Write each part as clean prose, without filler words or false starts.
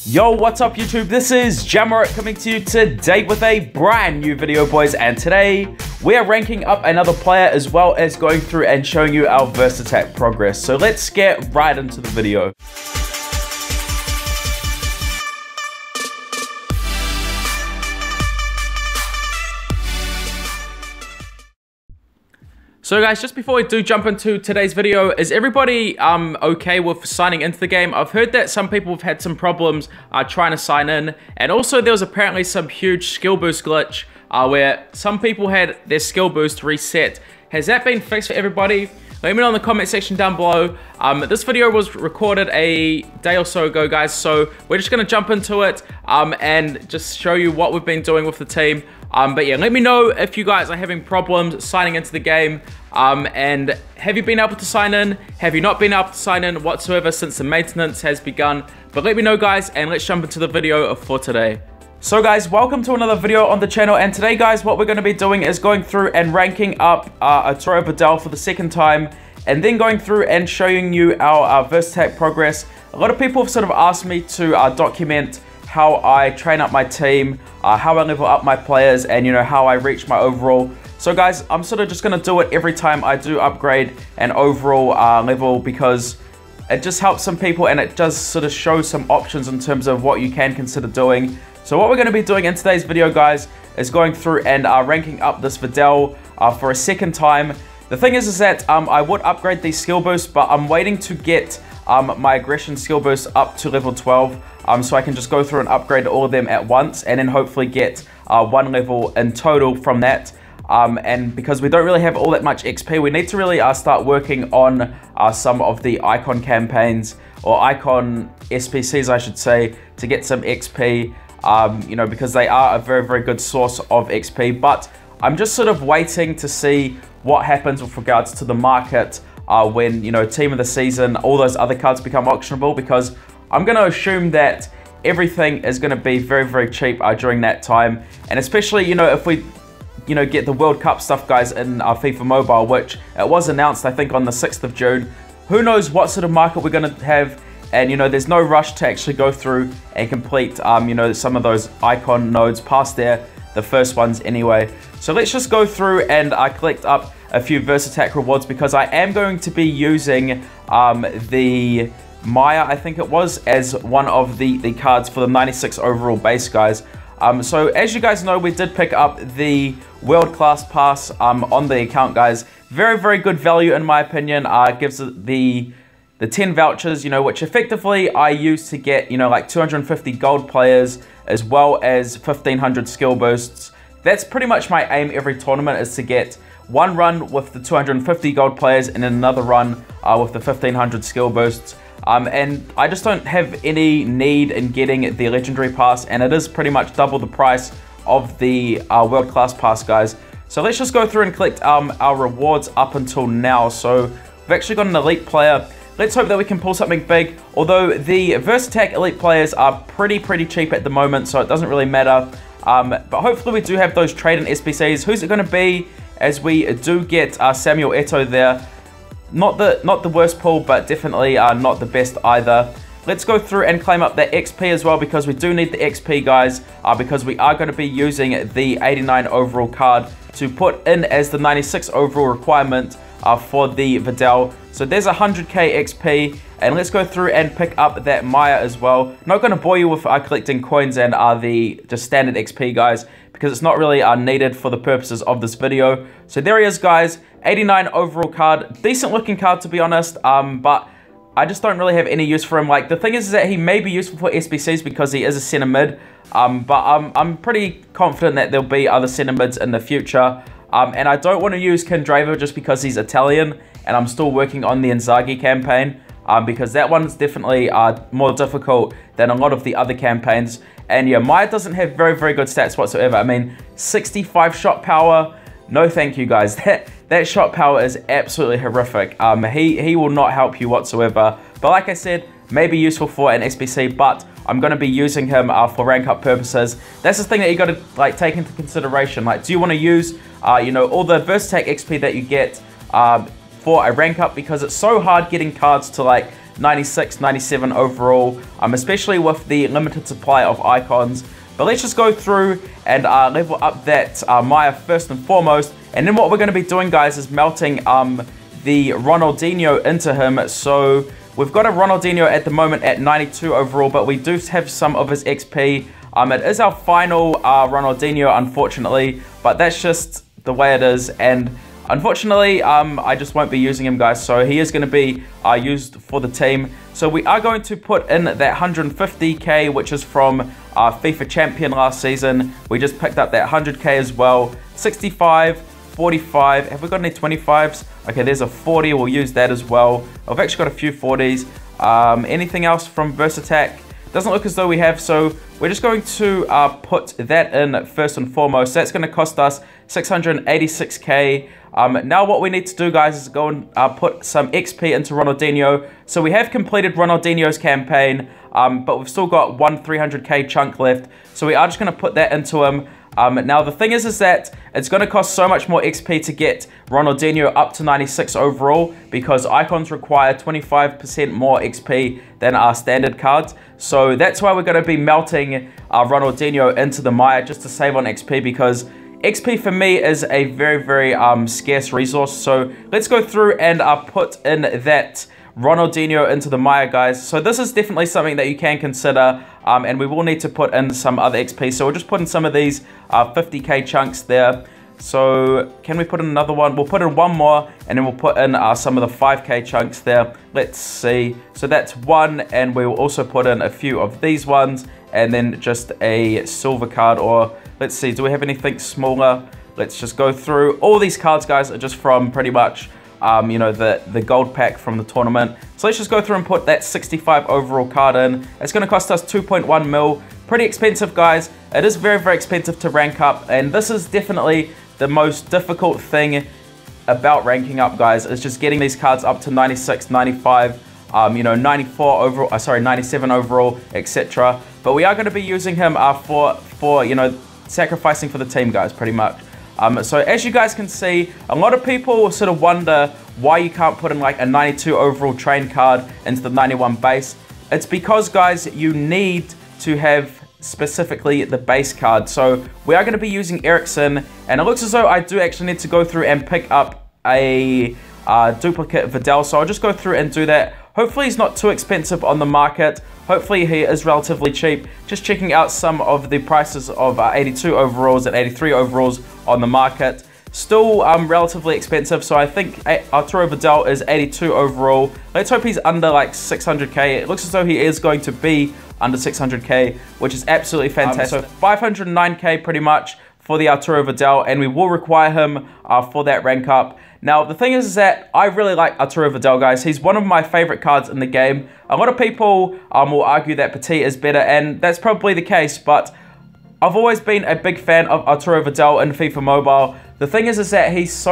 Yo, what's up YouTube? This is Jammerit coming to you today with a brand new video, boys, and today we are ranking up another player as well as going through and showing you our verse attack progress. So let's get right into the video. So guys, just before we do jump into today's video, is everybody okay with signing into the game? I've heard that some people have had some problems trying to sign in, and also there was apparently some huge skill boost glitch where some people had their skill boost reset. Has that been fixed for everybody? Let me know in the comment section down below. This video was recorded a day or so ago, guys, so we're just going to jump into it and just show you what we've been doing with the team. But yeah, let me know if you guys are having problems signing into the game, and have you been able to sign in? Have you not been able to sign in whatsoever since the maintenance has begun? But let me know, guys, and let's jump into the video for today. So guys, welcome to another video on the channel, and today, guys, what we're going to be doing is going through and ranking up Arturo Vidal for the second time, and then going through and showing you our verse attack progress. A lot of people have sort of asked me to document how I train up my team, how I level up my players, and you know, how I reach my overall. So guys, I'm sort of just going to do it every time I do upgrade an overall level, because it just helps some people and it does sort of show some options in terms of what you can consider doing. So what we're going to be doing in today's video, guys, is going through and ranking up this Vidal for a second time. The thing is that I would upgrade these skill boosts, but I'm waiting to get my aggression skill boost up to level 12, so I can just go through and upgrade all of them at once, and then hopefully get one level in total from that. And because we don't really have all that much XP, we need to really start working on some of the icon campaigns, or icon SPCs I should say, to get some XP, you know, because they are a very, very good source of XP. But I'm just sort of waiting to see what happens with regards to the market when, you know, team of the season, all those other cards become auctionable, because I'm going to assume that everything is going to be very, very cheap during that time. And especially, you know, if we, you know, get the World Cup stuff, guys, in FIFA Mobile, which it was announced, I think, on the 6th of June. Who knows what sort of market we're going to have. And, you know, there's no rush to actually go through and complete, you know, some of those icon nodes past there, the first ones anyway. So let's just go through and collect up a few verse attack rewards, because I am going to be using the Maya, I think it was, as one of the cards for the 96 overall base, guys. So as you guys know, we did pick up the World Class Pass on the account, guys. Very, very good value in my opinion. It gives the 10 vouchers, you know, which effectively I use to get, you know, like 250 gold players, as well as 1500 skill boosts. That's pretty much my aim every tournament, is to get one run with the 250 gold players and then another run with the 1500 skill boosts. And I just don't have any need in getting the legendary pass, and it is pretty much double the price of the world class pass, guys. So let's just go through and collect our rewards up until now. So we've actually got an elite player. Let's hope that we can pull something big, although the verse attack elite players are pretty cheap at the moment, so it doesn't really matter. But hopefully we do have those trade-in SPCs. Who's it going to be, as we do get Samuel Eto'o there? Not the worst pull, but definitely not the best either. Let's go through and claim up that XP as well, because we do need the XP, guys, because we are going to be using the 89 overall card to put in as the 96 overall requirement for the Vidal. So there's 100k XP, and let's go through and pick up that Maya as well. Not going to bore you with collecting coins and the just standard XP, guys, because it's not really needed for the purposes of this video. So there he is, guys. 89 overall card. Decent looking card, to be honest, but I just don't really have any use for him. Like, the thing is that he may be useful for SBCs because he is a center mid, but I'm pretty confident that there'll be other center mids in the future. And I don't want to use Kendrava just because he's Italian, and I'm still working on the Inzaghi campaign, because that one's definitely more difficult than a lot of the other campaigns. And yeah, Maya doesn't have very, very good stats whatsoever. I mean, 65 shot power. No thank you, guys. That shot power is absolutely horrific. He will not help you whatsoever. But like I said, may be useful for an SBC, but I'm going to be using him for rank up purposes. That's the thing that you got to like take into consideration. Like, do you want to use, you know, all the verse attack XP that you get for a rank up, because it's so hard getting cards to like 96, 97 overall, especially with the limited supply of icons. But let's just go through and level up that Maya first and foremost. And then what we're going to be doing, guys, is melting the Ronaldinho into him. So we've got a Ronaldinho at the moment at 92 overall, but we do have some of his XP. It is our final Ronaldinho, unfortunately, but that's just the way it is. And unfortunately, I just won't be using him, guys, so he is going to be used for the team. So we are going to put in that 150k, which is from FIFA Champion last season. We just picked up that 100k as well. 65, 45. Have we got any 25s? Okay, there's a 40. We'll use that as well. I've actually got a few 40s. Anything else from Versattack? Doesn't look as though we have, so we're just going to put that in first and foremost. That's going to cost us 686k. Now what we need to do, guys, is go and put some XP into Ronaldinho. So we have completed Ronaldinho's campaign, but we've still got one 300k chunk left. So we are just going to put that into him. Now the thing is that it's going to cost so much more XP to get Ronaldinho up to 96 overall, because icons require 25% more XP than our standard cards. So that's why we're going to be melting Ronaldinho into the Maya, just to save on XP, because XP for me is a very, very scarce resource. So let's go through and put in that Ronaldinho into the Maya, guys. So this is definitely something that you can consider, and we will need to put in some other XP. So we'll just put in some of these 50k chunks there. So can we put in another one? We'll put in one more, and then we'll put in some of the 5k chunks there. Let's see. So that's one, and we will also put in a few of these ones, and then just a silver card, or let's see, do we have anything smaller? Let's just go through. All these cards, guys, are just from pretty much you know, the gold pack from the tournament. So let's just go through and put that 65 overall card in. It's going to cost us 2.1 mil. Pretty expensive, guys. It is very, very expensive to rank up, and this is definitely the most difficult thing about ranking up, guys, is just getting these cards up to 96, 95, you know, 94 overall, sorry, 97 overall, etc. But we are going to be using him for you know, sacrificing for the team, guys, pretty much. So as you guys can see, a lot of people sort of wonder why you can't put in like a 92 overall train card into the 91 base. It's because, guys, you need to have specifically the base card. So we are going to be using Eriksen, and it looks as though I do actually need to go through and pick up a duplicate Vidal. So I'll just go through and do that. Hopefully he's not too expensive on the market. Hopefully he is relatively cheap. Just checking out some of the prices of 82 overalls and 83 overalls on the market. Still relatively expensive, so I think Arturo Vidal is 82 overall. Let's hope he's under like 600k. It looks as though he is going to be under 600k, which is absolutely fantastic. So 509k pretty much for the Arturo Vidal, and we will require him for that rank up. Now, the thing is that I really like Arturo Vidal, guys. He's one of my favorite cards in the game. A lot of people will argue that Petit is better, and that's probably the case, but I've always been a big fan of Arturo Vidal in FIFA Mobile. The thing is that he's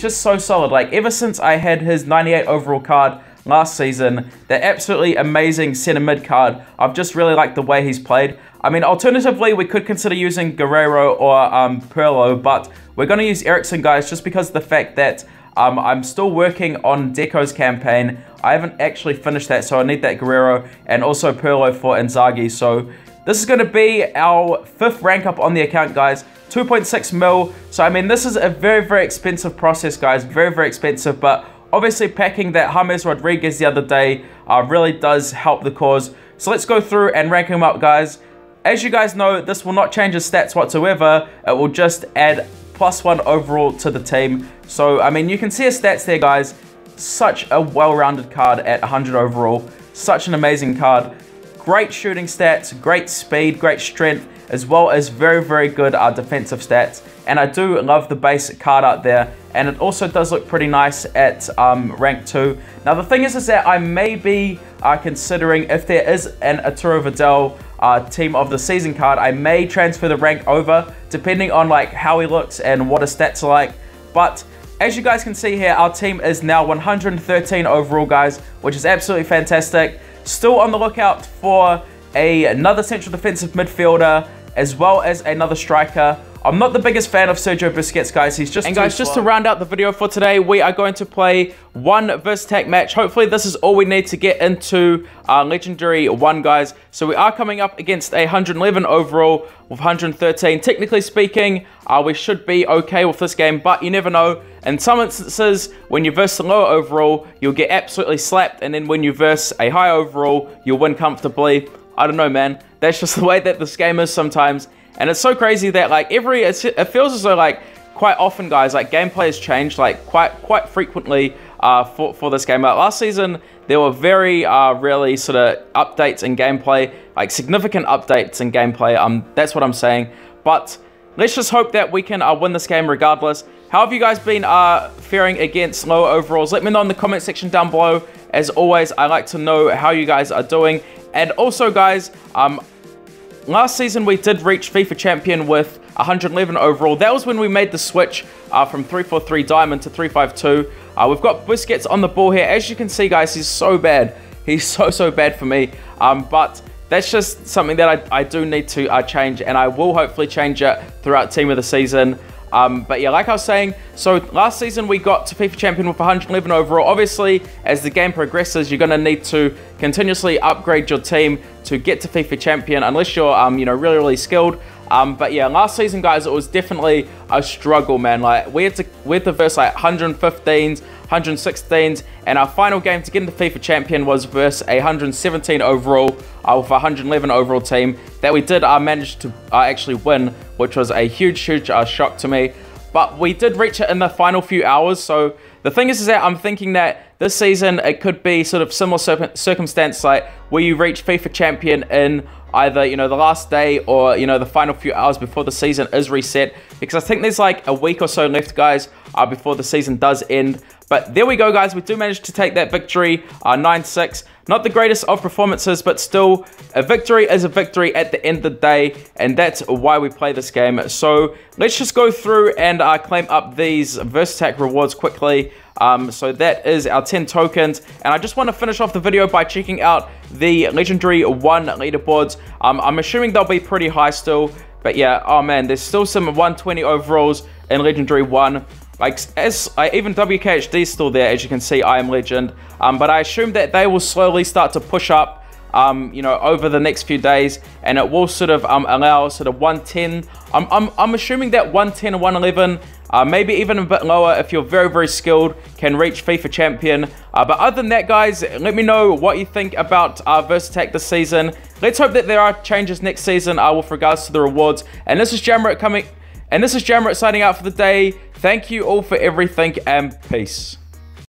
just so solid. Like, ever since I had his 98 overall card last season, that absolutely amazing center mid card, I've just really liked the way he's played. I mean, alternatively, we could consider using Guerrero or Pirlo, but we're going to use Eriksen, guys, just because of the fact that I'm still working on Deco's campaign. I haven't actually finished that, so I need that Guerrero and also Pirlo for Inzaghi. So this is going to be our 5th rank up on the account, guys. 2.6 mil. So, I mean, this is a very, very expensive process, guys. Very, very expensive, but obviously packing that James Rodriguez the other day really does help the cause. So let's go through and rank him up, guys. As you guys know, this will not change his stats whatsoever. It will just add +1 overall to the team. So, I mean, you can see his stats there, guys. Such a well-rounded card at 100 overall. Such an amazing card. Great shooting stats, great speed, great strength, as well as very, very good defensive stats. And I do love the base card out there. And it also does look pretty nice at rank 2. Now, the thing is that I may be considering, if there is an Arturo Vidal team of the season card, I may transfer the rank over, depending on like how he looks and what his stats are like. But as you guys can see here, our team is now 113 overall, guys, which is absolutely fantastic. Still on the lookout for another central defensive midfielder, as well as another striker. I'm not the biggest fan of Sergio Busquets, guys. He's just just to round out the video for today, we are going to play one versus tech match. Hopefully, this is all we need to get into Legendary 1, guys. So we are coming up against a 111 overall with 113. Technically speaking, we should be okay with this game, but you never know. In some instances, when you verse a lower overall, you'll get absolutely slapped, and then when you verse a high overall, you'll win comfortably. I don't know, man. That's just the way that this game is sometimes. And it's so crazy that like it feels as though like quite often, guys, like gameplay has changed like quite frequently for this game. Like last season, there were very rarely sort of updates in gameplay, like significant updates in gameplay. That's what I'm saying. But let's just hope that we can win this game regardless. How have you guys been faring against lower overalls? Let me know in the comment section down below. As always, I like to know how you guys are doing. And also, guys, last season we did reach FIFA Champion with 111 overall. That was when we made the switch from 343 Diamond to 352. We've got Busquets on the ball here. As you can see, guys, he's so bad. He's so bad for me. But that's just something that I do need to change, and I will hopefully change it throughout Team of the Season. But yeah, like I was saying, so last season we got to FIFA Champion with 111 overall. Obviously, as the game progresses, you're going to need to continuously upgrade your team to get to FIFA Champion, unless you're, you know, really skilled. But yeah, last season, guys, it was definitely a struggle, man. Like we had to verse like 115s, 116s, and our final game to get into FIFA Champion was versus a 117 overall with a 111 overall team that we did manage to actually win, which was a huge shock to me. But we did reach it in the final few hours. So the thing is that I'm thinking that this season it could be sort of similar circumstance, like where you reach FIFA Champion in either, you know, the last day or, you know, the final few hours before the season is reset, because I think there's like a week or so left, guys, before the season does end. But there we go, guys. We do manage to take that victory, 9-6. Not the greatest of performances, but still, a victory is a victory at the end of the day, and that's why we play this game. So let's just go through and claim up these Versattack rewards quickly. So that is our 10 tokens, and I just want to finish off the video by checking out the Legendary 1 leaderboards. I'm assuming they'll be pretty high still, but yeah, oh man, there's still some 120 overalls in Legendary 1. Like, even WKHD is still there, as you can see, I am Legend. But I assume that they will slowly start to push up, you know, over the next few days, and it will sort of allow sort of 110. I'm assuming that 110 and 111, maybe even a bit lower if you're very skilled, can reach FIFA Champion. But other than that, guys, let me know what you think about Versattack this season. Let's hope that there are changes next season with regards to the rewards. And this is Jammerit signing out for the day. Thank you all for everything, and peace.